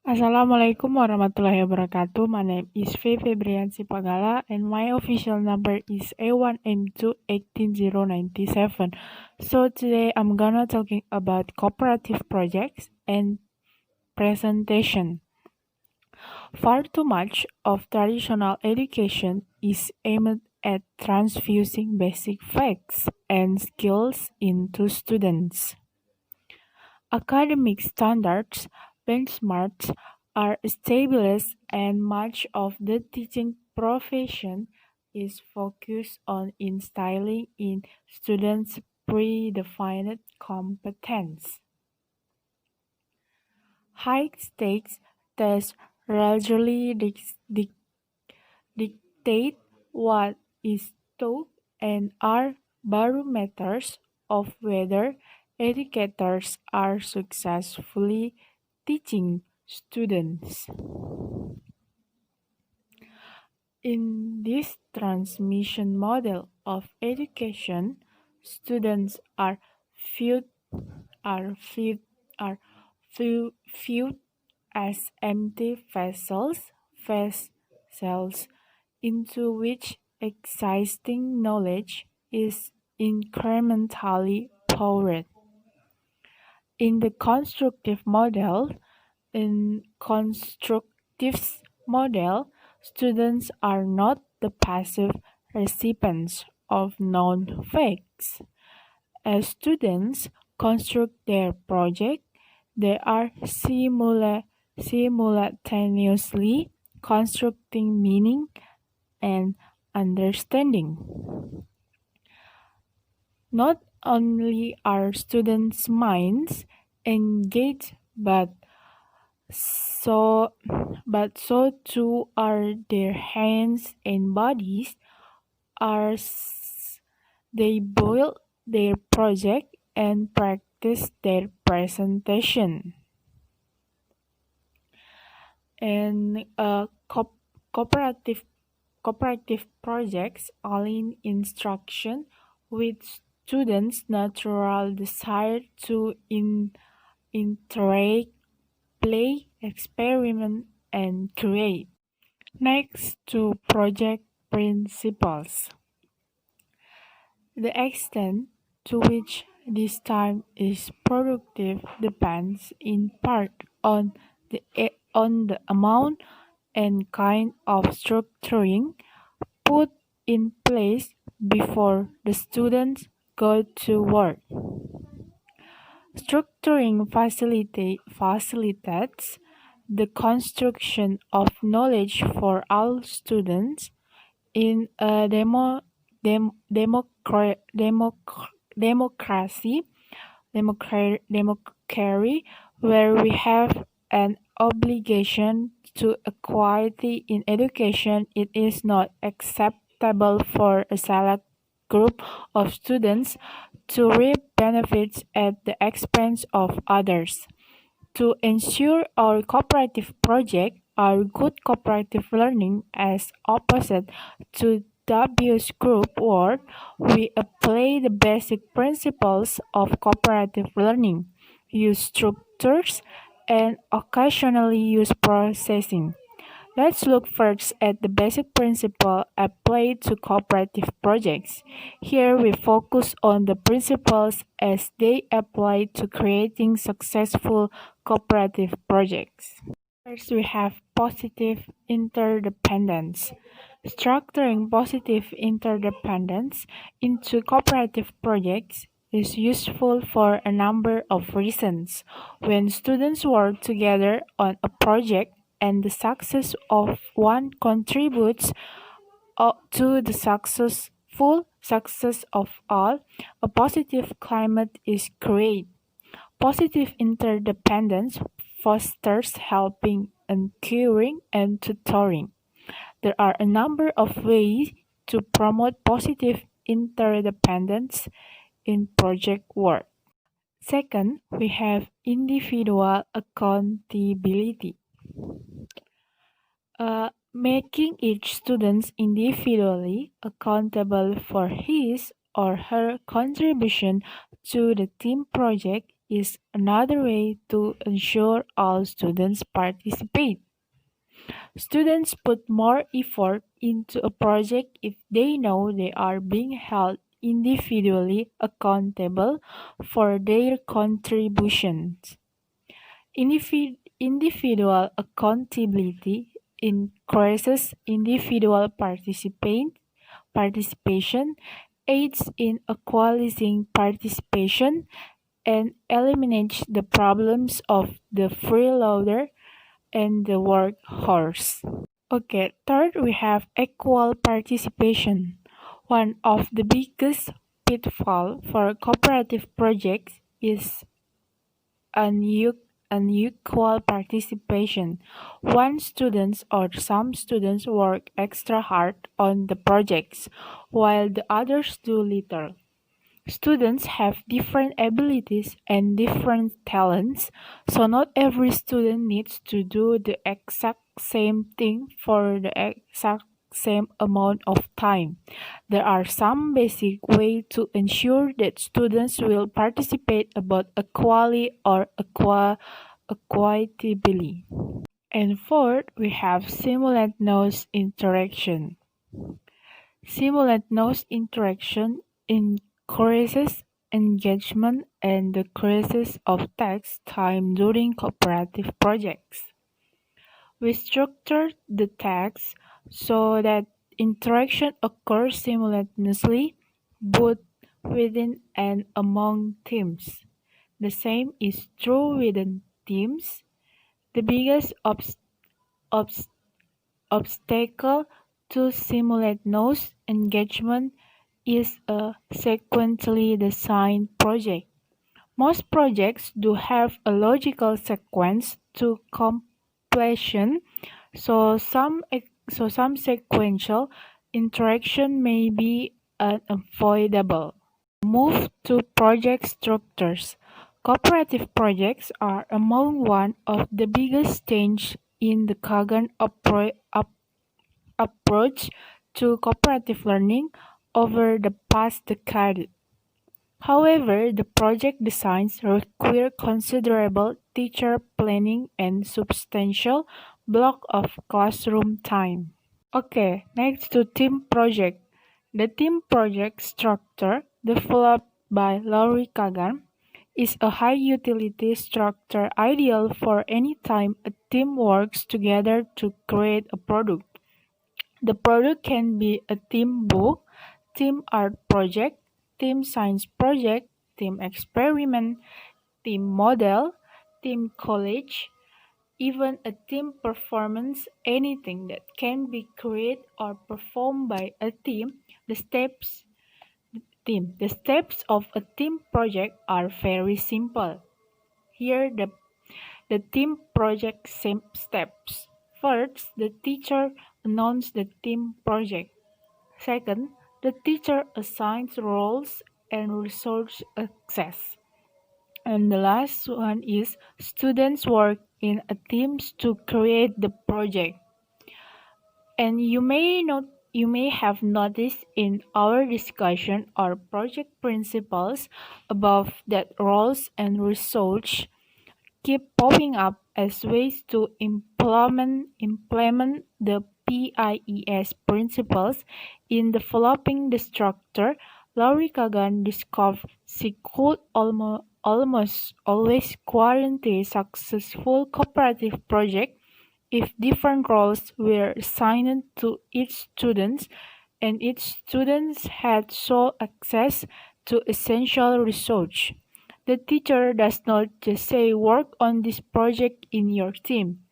Assalamualaikum warahmatullahi wabarakatuh. My name is Pebriansi Pagala and my official number is A1M218097. So today I'm gonna talking about cooperative projects and presentation. Far too much of traditional education is aimed at transfusing basic facts and skills into students. Academic standards benchmarks are established and much of the teaching profession is focused on instilling in students predefined competence. High-stakes tests largely dictate what is taught and are barometers of whether educators are successfully teaching students. In this transmission model of education, students are viewed are viewed are viewed as empty vessels into which existing knowledge is incrementally poured. In the constructive model, students are not the passive recipients of known facts. As students construct their project, they are simultaneously constructing meaning and understanding. Not only are students' minds engaged, so so too are their hands and bodies as they build their project and practice their presentation. And cooperative projects align instruction with students' natural desire to interact, play, experiment, and create. Next to project principles. The extent to which this time is productive depends in part on the amount and kind of structuring put in place before the students go to work. Structuring facilitates the construction of knowledge for all students in a democracy where we have an obligation to equality in education. It is not acceptable for a select group of students to reap benefits at the expense of others. To ensure our cooperative project are good cooperative learning as opposite to W's group work, we apply the basic principles of cooperative learning, use structures, and occasionally use processing. Let's look first at the basic principle applied to cooperative projects. Here we focus on the principles as they apply to creating successful cooperative projects. First, we have positive interdependence. Structuring positive interdependence into cooperative projects is useful for a number of reasons. When students work together on a project and the success of one contributes to the successful success of all, a positive climate is created. Positive interdependence fosters helping, encouraging, and tutoring. There are a number of ways to promote positive interdependence in project work. Second, we have individual accountability. Making each student individually accountable for his or her contribution to the team project is another way to ensure all students participate. Students put more effort into a project if they know they are being held individually accountable for their contributions. Individual accountability increases individual participation, aids in equalizing participation, and eliminates the problems of the freeloader and the workhorse. Okay, third we have equal participation. One of the biggest pitfall for cooperative projects is unequal participation. One students or some students work extra hard on the projects while the others do little. Students have different abilities and different talents, so not every student needs to do the exact same thing for the exact same amount of time. There are some basic ways to ensure that students will participate about equally or equitably. And fourth, we have simultaneous interaction. Simultaneous interaction increases engagement and decreases of tax time during cooperative projects. We structure the tasks so that interaction occurs simultaneously both within and among teams. The same is true within teams. The biggest obs- obstacle to simultaneous engagement is a sequentially designed project. Most projects do have a logical sequence to completion, so some sequential interaction may be unavoidable. Move to project structures. Cooperative projects are among one of the biggest change in the Kagan approach to cooperative learning over the past decade. However, the project designs require considerable teacher planning and substantial block of classroom time. Okay, next to team project. The team project structure developed by Laurie Kagan is a high utility structure ideal for any time a team works together to create a product. The product can be a team book, team art project, team science project, team experiment, team model, team college, even a team performance, anything that can be created or performed by a team. The steps of a team project are very simple. Here the team project steps. First, the teacher announces the team project. Second, the teacher assigns roles and resource access. And the last one is students work in a teams to create the project. And you may have noticed in our discussion or project principles above that roles and resource keep popping up as ways to implement the PIES principles. In developing the structure, Laurie Kagan discovered she could almost always guarantee successful cooperative project if different roles were assigned to each student and each student had sole access to essential research. The teacher does not just say work on this project in your team.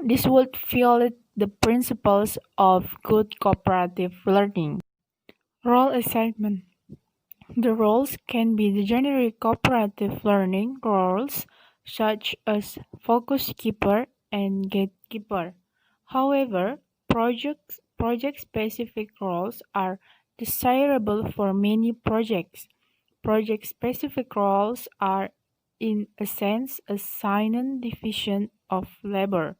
This would violate the principles of good cooperative learning. Role assignment. The roles can be the generic cooperative learning roles such as focus keeper and gatekeeper. However, project-specific roles are desirable for many projects. Project-specific roles are, in a sense, assigned division of labor.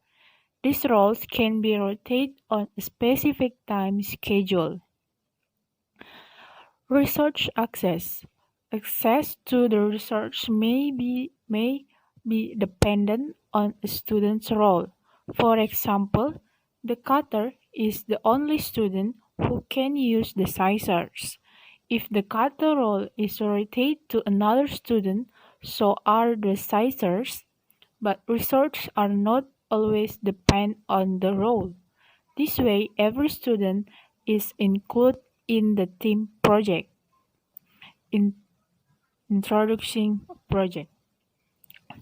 These roles can be rotated on a specific time schedule. Research access. Access to the research may be dependent on a student's role. For example, the cutter is the only student who can use the scissors. If the cutter role is rotated to another student, so are the scissors, but research are not always depend on the role. This way, every student is included in the team project. In introducing project.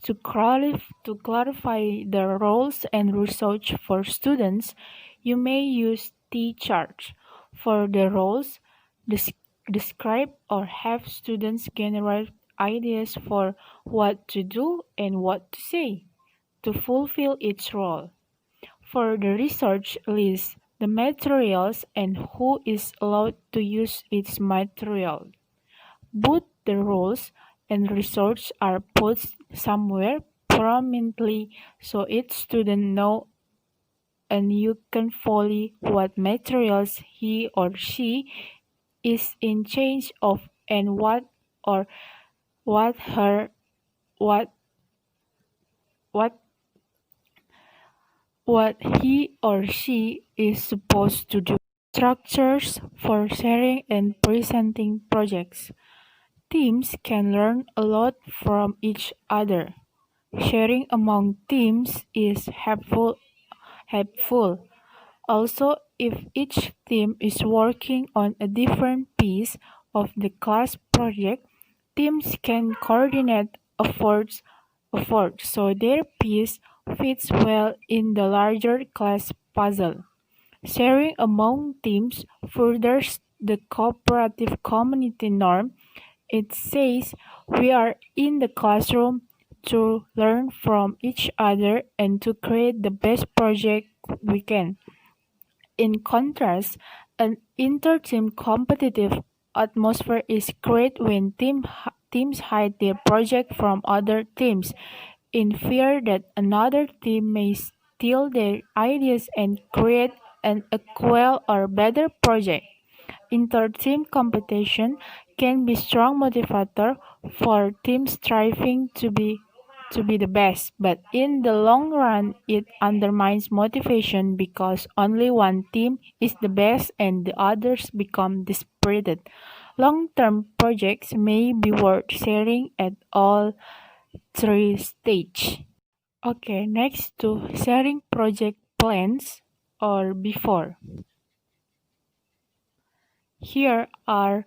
To clarify the roles and research for students, you may use T-charts. For the roles, describe or have students generate ideas for what to do and what to say to fulfill each role. For the research, list the materials and who is allowed to use each material. Both the roles and research are put somewhere prominently so each student knows and you can follow what materials he or she is in charge of and or what her what what what he or she is supposed to do. Structures for sharing and presenting projects. Teams can learn a lot from each other. Sharing among teams is helpful. Also, if each team is working on a different piece of the class project, teams can coordinate efforts so their piece fits well in the larger class puzzle. Sharing among teams furthers the cooperative community norm. It says we are in the classroom to learn from each other and to create the best project we can. In contrast, an inter-team competitive atmosphere is created when teams hide their project from other teams in fear that another team may steal their ideas and create an equal or better project. Inter-team competition can be strong motivator for teams striving to be the best, but in the long run it undermines motivation because only one team is the best and the others become dispirited. Long-term projects may be worth sharing at all three stages. Okay, next to sharing project plans or before. Here are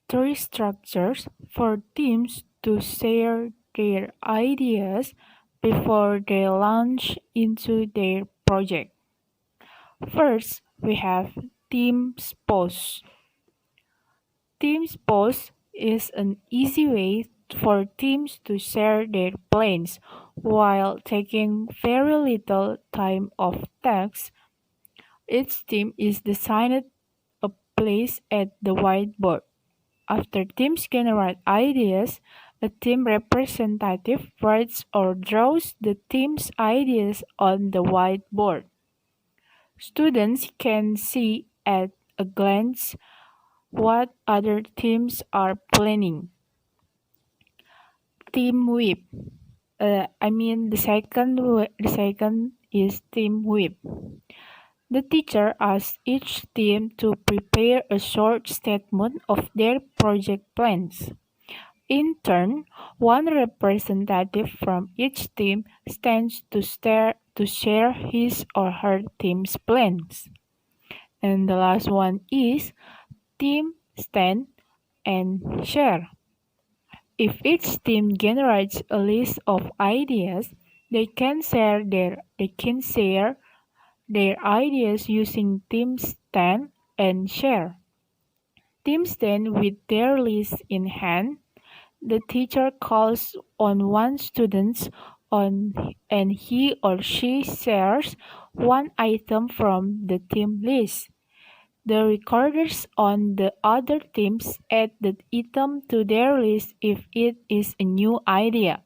three structures for teams to share their ideas before they launch into their project. First, we have Teams Post. Teams Post is an easy way for teams to share their plans while taking very little time of text. Each team is assigned a place at the whiteboard. After teams generate ideas, a team representative writes or draws the team's ideas on the whiteboard. Students can see at a glance what other teams are planning. Team whip. The second is team whip. The teacher asks each team to prepare a short statement of their project plans. In turn, one representative from each team stands to share his or her team's plans. And the last one is team stand and share. If each team generates a list of ideas, they can share their ideas using team stand and share. Team stand with their list in hand. The teacher calls on one student and he or she shares one item from the team list. The recorders on the other teams add the item to their list if it is a new idea,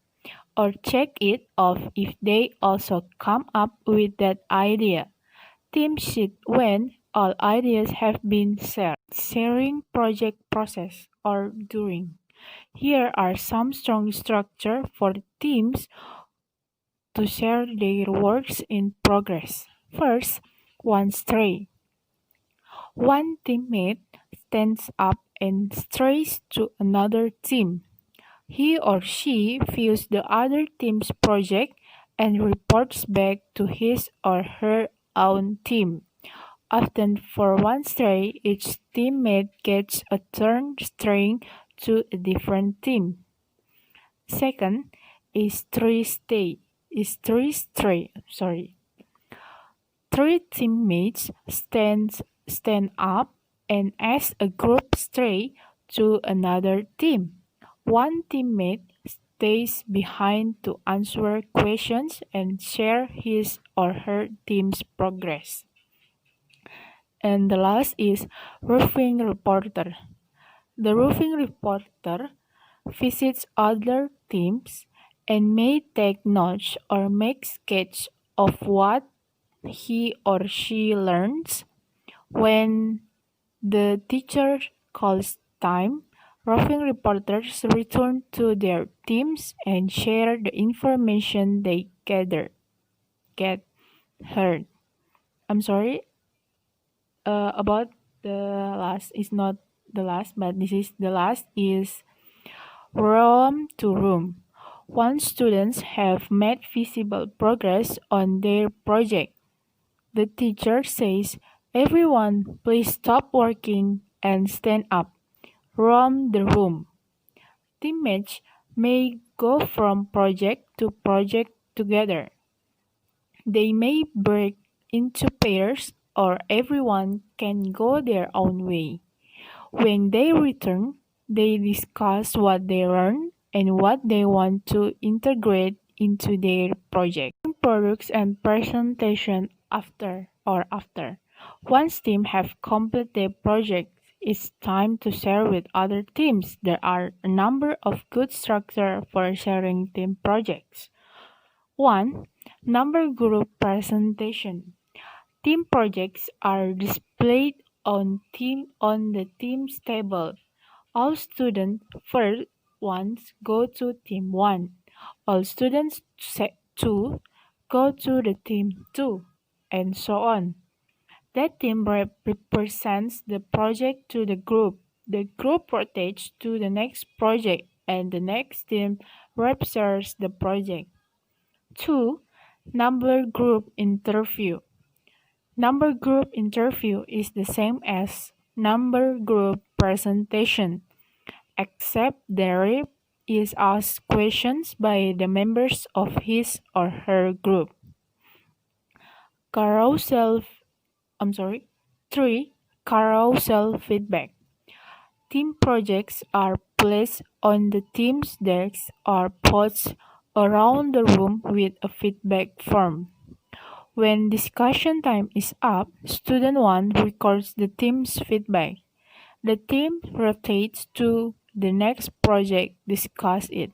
or check it off if they also come up with that idea. Team sheet when all ideas have been shared. Sharing project process or during. Here are some strong structure for teams to share their works in progress. First, one stray. One teammate stands up and strays to another team. He or she views the other team's project and reports back to his or her own team. Often for one stray, each teammate gets a turn straying to a different team. Second is three stray. Three teammates stand up and ask a group stray to another team. One teammate stays behind to answer questions and share his or her team's progress. And the last is roofing reporter. The roofing reporter visits other teams and may take notes or make sketch of what he or she learns. When the teacher calls time, roving reporters return to their teams and share the information they get heard. I'm sorry, about the last is not the last, but this is the last is room to room. Once students have made visible progress on their project, the teacher says, "Everyone, please stop working and stand up. Roam the room." Teammates may go from project to project together. They may break into pairs or everyone can go their own way. When they return, they discuss what they learned and what they want to integrate into their project. Products and presentation after. Once teams have completed their project, it's time to share with other teams. There are a number of good structure for sharing team projects. 1. Number group presentation. Team projects are displayed on the team's table. All students first once go to team 1. All students 2 go to the team 2, and so on. That team represents the project to the group. The group rotates to the next project and the next team represents the project. 2. Number group interview. Number group interview is the same as number group presentation, except the rep is asked questions by the members of his or her group. Carousel, 3. Carousel feedback. Team projects are placed on the team's desks or pods around the room with a feedback form. When discussion time is up, student 1 records the team's feedback. The team rotates to the next project, discuss it,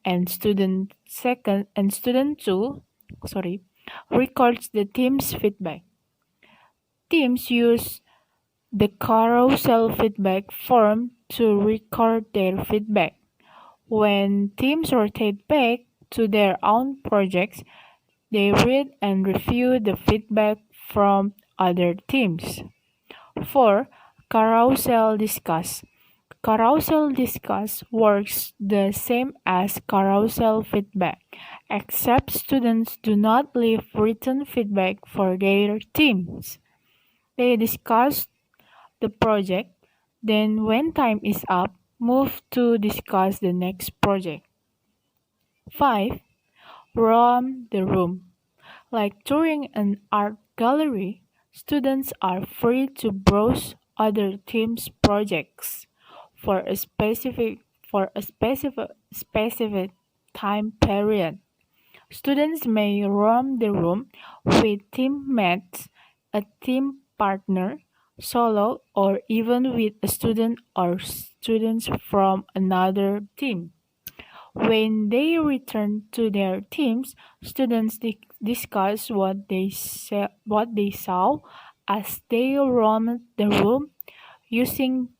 and student 2 records the team's feedback. Teams use the carousel feedback form to record their feedback. When teams rotate back to their own projects, they read and review the feedback from other teams. 4. Carousel discuss. Carousel discuss works the same as carousel feedback, except students do not leave written feedback for their teams. They discuss the project, then when time is up, move to discuss the next project. 5. Roam the room. Like touring an art gallery, students are free to browse other teams' projects for a specific time period. Students may roam the room with teammates, a team partner, solo, or even with a student or students from another team. When they return to their teams, students discuss what they saw as they roamed the room using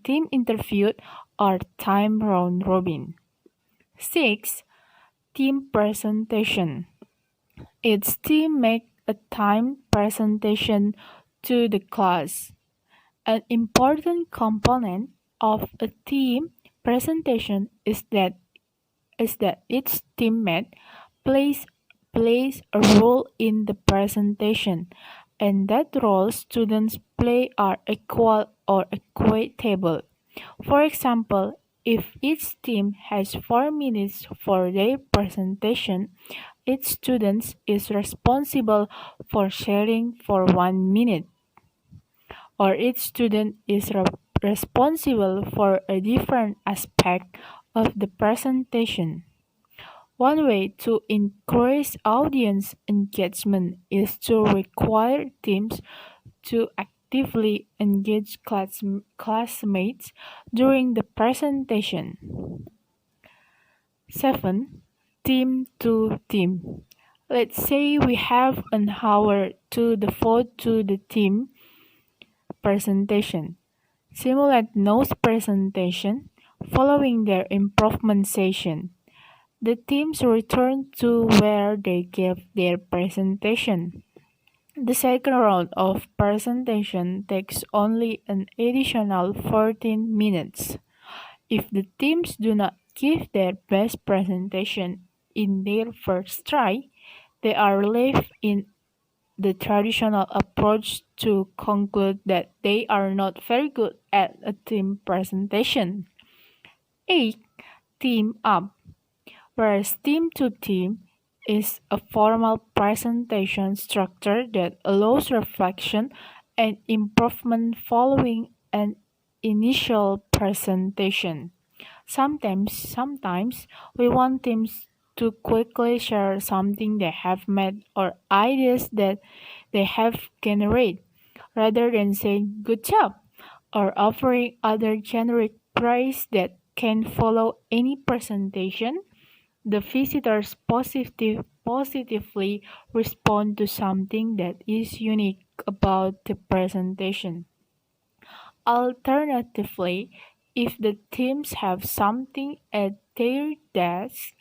team interview or time round robin. 6. Team presentation. Each team make a timed presentation to the class. An important component of a team presentation is that each teammate plays plays a role in the presentation, and that role students play are equal or equitable. For example, if each team has 4 minutes for their presentation, each student is responsible for sharing for 1 minute, or each student is responsible for a different aspect of the presentation. One way to increase audience engagement is to require teams to actively engage classmates during the presentation. 7. Team to team. Let's say we have an hour to devote to the team presentation. Simulate notes presentation following their improvement session. The teams return to where they gave their presentation. The second round of presentation takes only an additional 14 minutes. If the teams do not give their best presentation in their first try, they are left in the traditional approach to conclude that they are not very good at a team presentation. 8. Team up. Whereas team to team is a formal presentation structure that allows reflection and improvement following an initial presentation. Sometimes we want teams to quickly share something they have made or ideas that they have generated, rather than saying good job or offering other generic praise that can follow any presentation. The visitors positively respond to something that is unique about the presentation. Alternatively, if the teams have something at their desk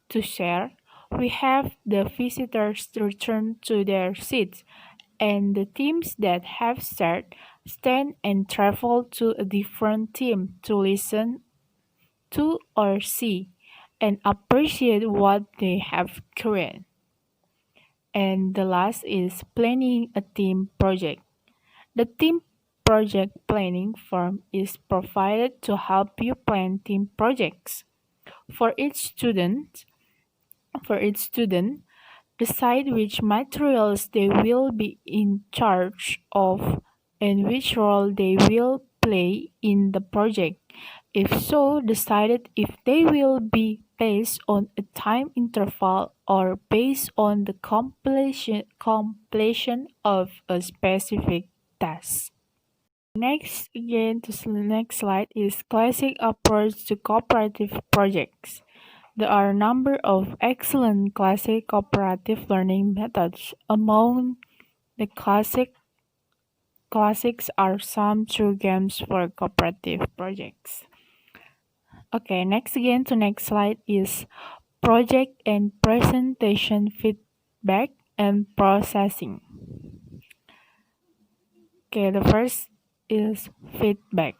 to share, we have the visitors return to their seats, and the teams that have shared stand and travel to a different team to listen to or see and appreciate what they have created. And the last is planning a team project. The team project planning form is provided to help you plan team projects. For each student, for each student, decide which materials they will be in charge of and which role they will play in the project. If so, decided if they will be based on a time interval or based on the completion of a specific task. Next slide is classic approach to cooperative projects. There are a number of excellent classic cooperative learning methods. Among the classics are some true games for cooperative projects. Okay, next slide is project and presentation feedback and processing. Okay, the first is feedback.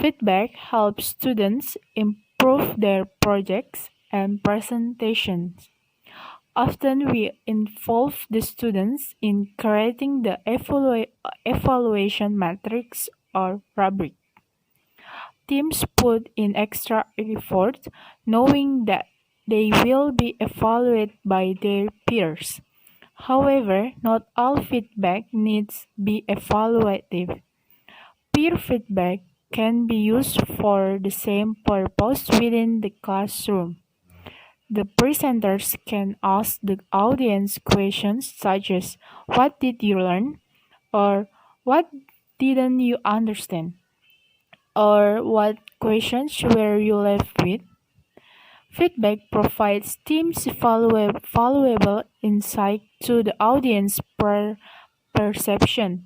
Feedback helps students improve their projects and presentations. Often we involve the students in creating the evaluation matrix or rubric. Teams put in extra effort knowing that they will be evaluated by their peers. However, not all feedback needs be evaluative. Peer feedback can be used for the same purpose within the classroom. The presenters can ask the audience questions such as what did you learn, or what didn't you understand, or what questions were you left with. Feedback provides teams valuable insight to the audience perception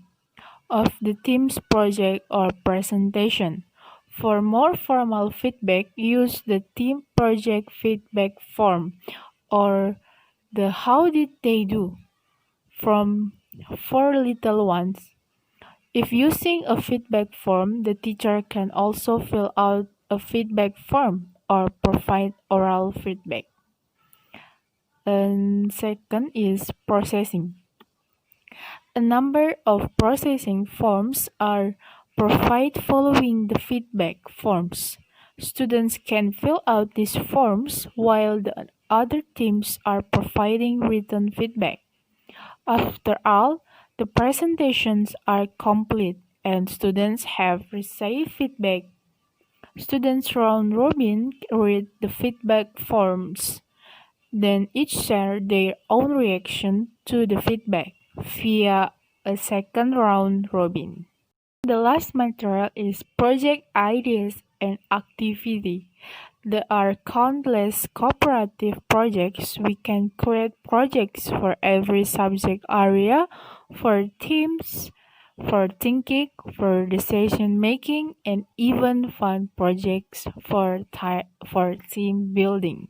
of the team's project or presentation. For more formal feedback, use the team project feedback form or the how did they do from for little ones. If using a feedback form, the teacher can also fill out a feedback form or provide oral feedback. And second is processing. A number of processing forms are provided following the feedback forms. Students can fill out these forms while the other teams are providing written feedback. After all, the presentations are complete and students have received feedback. Students round robin read the feedback forms, then each share their own reaction to the feedback via a second round robin. The last material is project ideas and activity. There are countless cooperative projects. We can create projects for every subject area, for teams, for thinking, for decision making, and even fun projects for team building.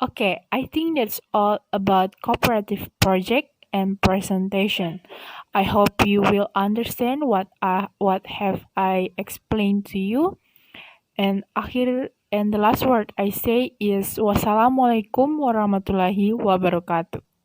Okay, I think that's all about cooperative project and presentation. I hope you will understand what have I explained to you. And the last word I say is wassalamualaikum warahmatullahi wabarakatuh.